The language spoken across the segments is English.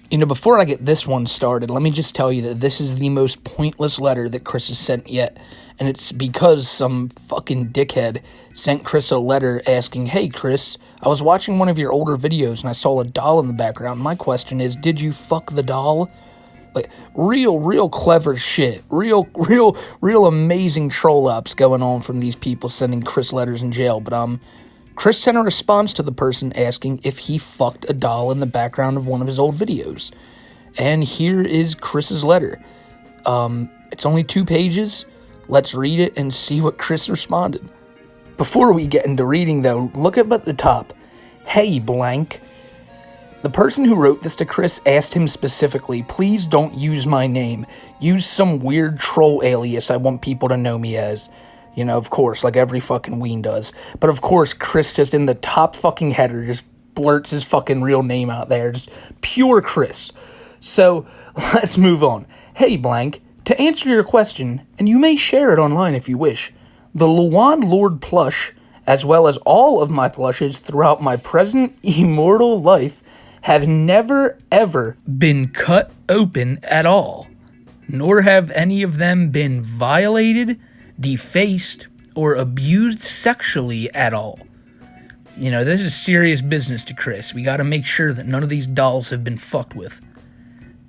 Before I get this one started, let me just tell you that this is the most pointless letter that Chris has sent yet. And it's because some fucking dickhead sent Chris a letter asking, "Hey, Chris, I was watching one of your older videos and I saw a doll in the background. My question is, did you fuck the doll?" Like, real clever shit. Real amazing troll ops going on from these people sending Chris letters in jail. But, Chris sent a response to the person asking if he fucked a doll in the background of one of his old videos. And here is Chris's letter. It's only 2 pages. Let's read it and see what Chris responded. Before we get into reading, though, look up at the top. "Hey, blank." The person who wrote this to Chris asked him specifically, "Please don't use my name. Use some weird troll alias I want people to know me as." Of course, like every fucking ween does. But of course, Chris just in the top fucking header just blurts his fucking real name out there. Just pure Chris. So, let's move on. "Hey, blank. To answer your question, and you may share it online if you wish, the Luan Lord plush, as well as all of my plushes throughout my present immortal life, have never ever been cut open at all, nor have any of them been violated, defaced, or abused sexually at all." This is serious business to Chris. We gotta make sure that none of these dolls have been fucked with.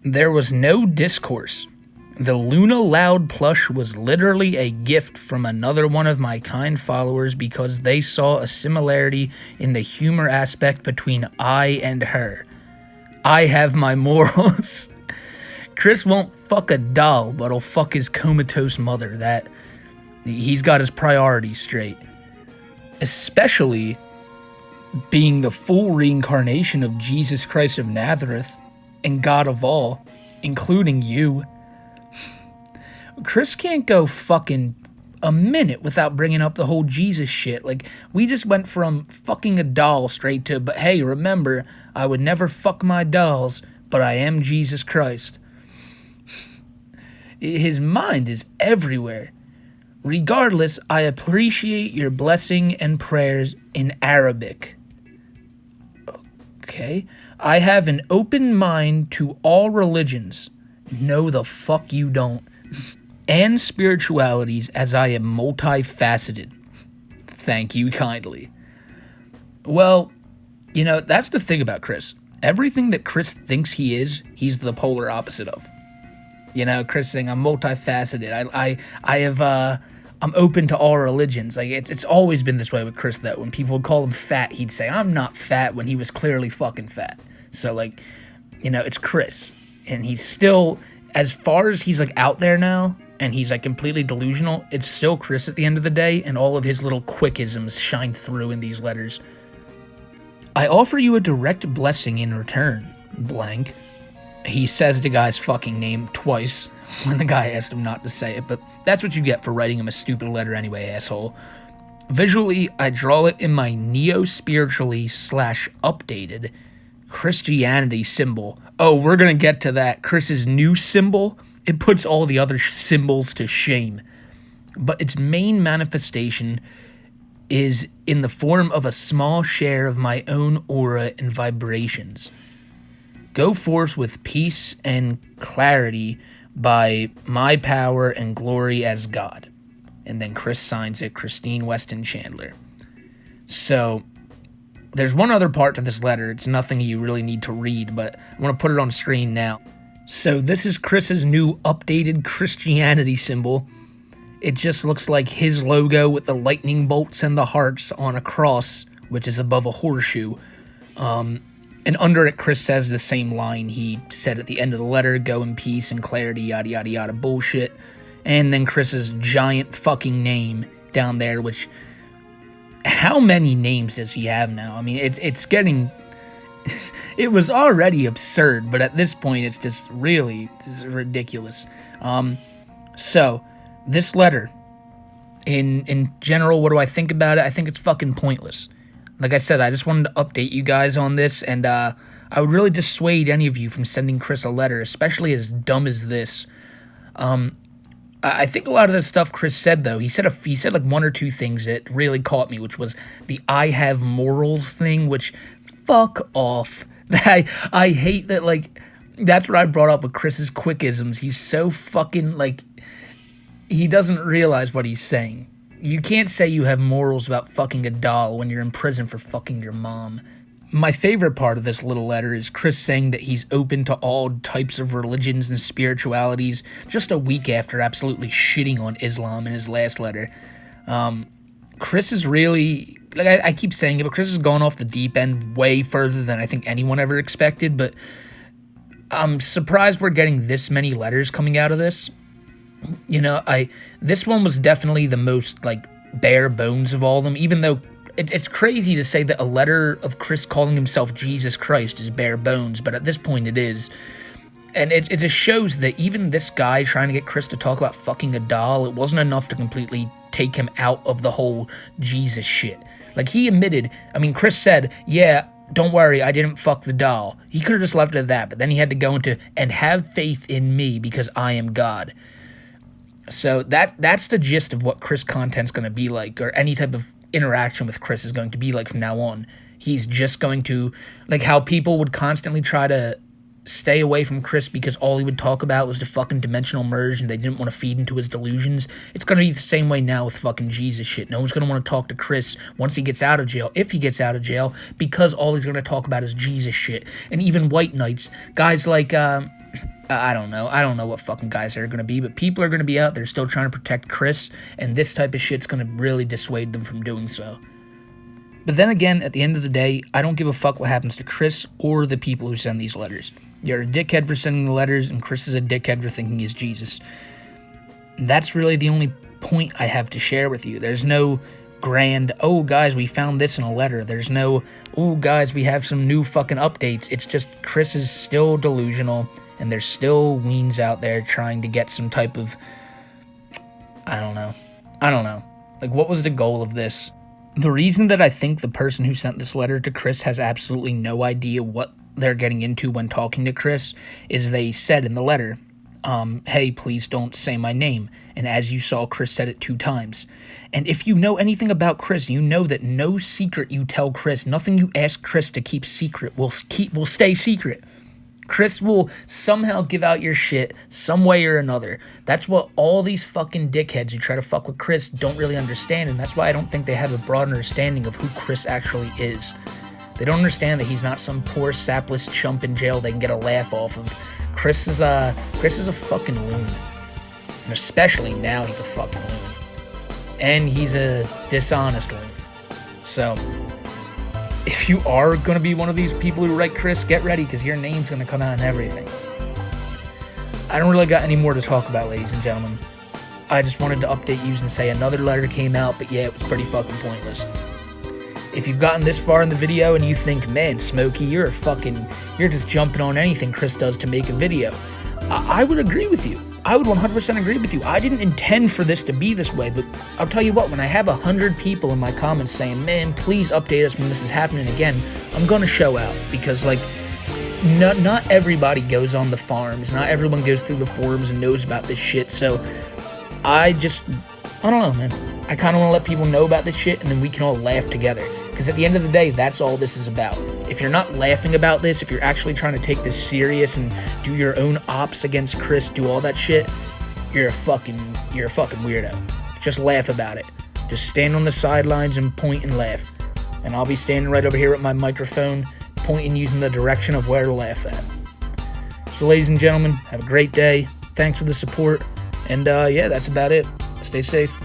"There was no discourse. The Luna Loud plush was literally a gift from another one of my kind followers because they saw a similarity in the humor aspect between I and her. I have my morals." Chris won't fuck a doll, but he'll fuck his comatose mother. He's got his priorities straight. Especially being the full reincarnation of Jesus Christ of Nazareth and God of all, including you. Chris can't go fucking a minute without bringing up the whole Jesus shit. Like, we just went from fucking a doll straight to, "But hey, remember, I would never fuck my dolls, but I am Jesus Christ." His mind is everywhere. "Regardless, I appreciate your blessing and prayers in Arabic." Okay. "I have an open mind to all religions." No, the fuck you don't. "And spiritualities, as I am multifaceted." Thank you kindly. Well, that's the thing about Chris. Everything that Chris thinks he is, he's the polar opposite of. Chris saying, "I'm multifaceted. I'm open to all religions." Like, it's always been this way with Chris, though. When people would call him fat, he'd say, "I'm not fat," when he was clearly fucking fat. So, it's Chris. And he's still, as far as he's, out there now, and he's, completely delusional, it's still Chris at the end of the day, and all of his little quickisms shine through in these letters. "I offer you a direct blessing in return, blank." He says the guy's fucking name twice when the guy asked him not to say it, but that's what you get for writing him a stupid letter anyway, asshole. "Visually, I draw it in my neo-spiritually / updated Christianity symbol." Oh, we're gonna get to that. Chris's new symbol, it puts all the other symbols to shame. But its main manifestation is in the form of a small share of my own aura and vibrations. Go forth with peace and clarity by my power and glory as God. And then Chris signs it, Christine Weston Chandler. So, there's one other part to this letter. It's nothing you really need to read, but I want to put it on screen now. So this is Chris's new updated Christianity symbol. It just looks like his logo with the lightning bolts and the hearts on a cross, which is above a horseshoe. And under it, Chris says the same line he said at the end of the letter, "Go in peace and clarity, yada yada yada bullshit." And then Chris's giant fucking name down there, which, how many names does he have now? I mean, it's getting, it was already absurd, but at this point, it's just really ridiculous. So, this letter, in general, what do I think about it? I think it's fucking pointless. Like I said, I just wanted to update you guys on this, and I would really dissuade any of you from sending Chris a letter, especially as dumb as this. I think a lot of the stuff Chris said, though, he said like one or two things that really caught me, which was the "I have morals" thing, which, fuck off. I hate that, like, That's what I brought up with Chris's quickisms. He's so fucking, like, he doesn't realize what he's saying. You can't say you have morals about fucking a doll when you're in prison for fucking your mom. My favorite part of this little letter is Chris saying that he's open to all types of religions and spiritualities just a week after absolutely shitting on Islam in his last letter. Chris is really, like I keep saying it, but Chris has gone off the deep end way further than I think anyone ever expected, but I'm surprised we're getting this many letters coming out of this. You know, this one was definitely the most, like, bare bones of all of them, even though it's crazy to say that a letter of Chris calling himself Jesus Christ is bare bones, but at this point it is. And it just shows that even this guy trying to get Chris to talk about fucking a doll, it wasn't enough to completely take him out of the whole Jesus shit. Like, he admitted, I mean, Chris said, yeah, don't worry, I didn't fuck the doll. He could have just left it at that, but then he had to go into, and have faith in me because I am God. So that's the gist of what Chris content's going to be like, or any type of interaction with Chris is going to be like from now on. He's just going to, like how people would constantly try to stay away from Chris because all he would talk about was the fucking dimensional merge and they didn't want to feed into his delusions. It's going to be the same way now with fucking Jesus shit. No one's going to want to talk to Chris once he gets out of jail, if he gets out of jail, because all he's going to talk about is Jesus shit. And even white knights, guys like, I don't know what fucking guys they're going to be, but people are going to be out there still trying to protect Chris, and this type of shit's going to really dissuade them from doing so. But then again, at the end of the day, I don't give a fuck what happens to Chris or the people who send these letters. You're a dickhead for sending the letters, and Chris is a dickhead for thinking he's Jesus. That's really the only point I have to share with you. There's no grand, oh guys, we found this in a letter. There's no, oh guys, we have some new fucking updates. It's just Chris is still delusional, and there's still weens out there trying to get some type of, I don't know. Like, what was the goal of this? The reason that I think the person who sent this letter to Chris has absolutely no idea what they're getting into when talking to Chris is they said in the letter, hey, please don't say my name. And as you saw, Chris said it 2 times. And if you know anything about Chris, you know that no secret you tell Chris, nothing you ask Chris to keep secret will stay secret. Chris will somehow give out your shit some way or another. That's what all these fucking dickheads who try to fuck with Chris don't really understand, and that's why I don't think they have a broad understanding of who Chris actually is. They don't understand that he's not some poor sapless chump in jail they can get a laugh off of. Chris is a fucking loon. And especially now he's a fucking loon. And he's a dishonest loon. So if you are going to be one of these people who write Chris, get ready, because your name's going to come out and everything. I don't really got any more to talk about, ladies and gentlemen. I just wanted to update you and say another letter came out, but yeah, it was pretty fucking pointless. If you've gotten this far in the video and you think, man, Smokey, you're just jumping on anything Chris does to make a video, I would agree with you. I would 100% agree with you. I didn't intend for this to be this way, but I'll tell you what, when I have 100 people in my comments saying, man, please update us when this is happening again, I'm going to show out, because, like, not everybody goes on the farms. Not everyone goes through the forums and knows about this shit, so I don't know, man. I kind of want to let people know about this shit, and then we can all laugh together. Because at the end of the day, that's all this is about. If you're not laughing about this, if you're actually trying to take this serious and do your own ops against Chris, do all that shit, you're a fucking weirdo. Just laugh about it. Just stand on the sidelines and point and laugh. And I'll be standing right over here with my microphone, pointing using the direction of where to laugh at. So ladies and gentlemen, have a great day. Thanks for the support. And yeah, that's about it. Stay safe.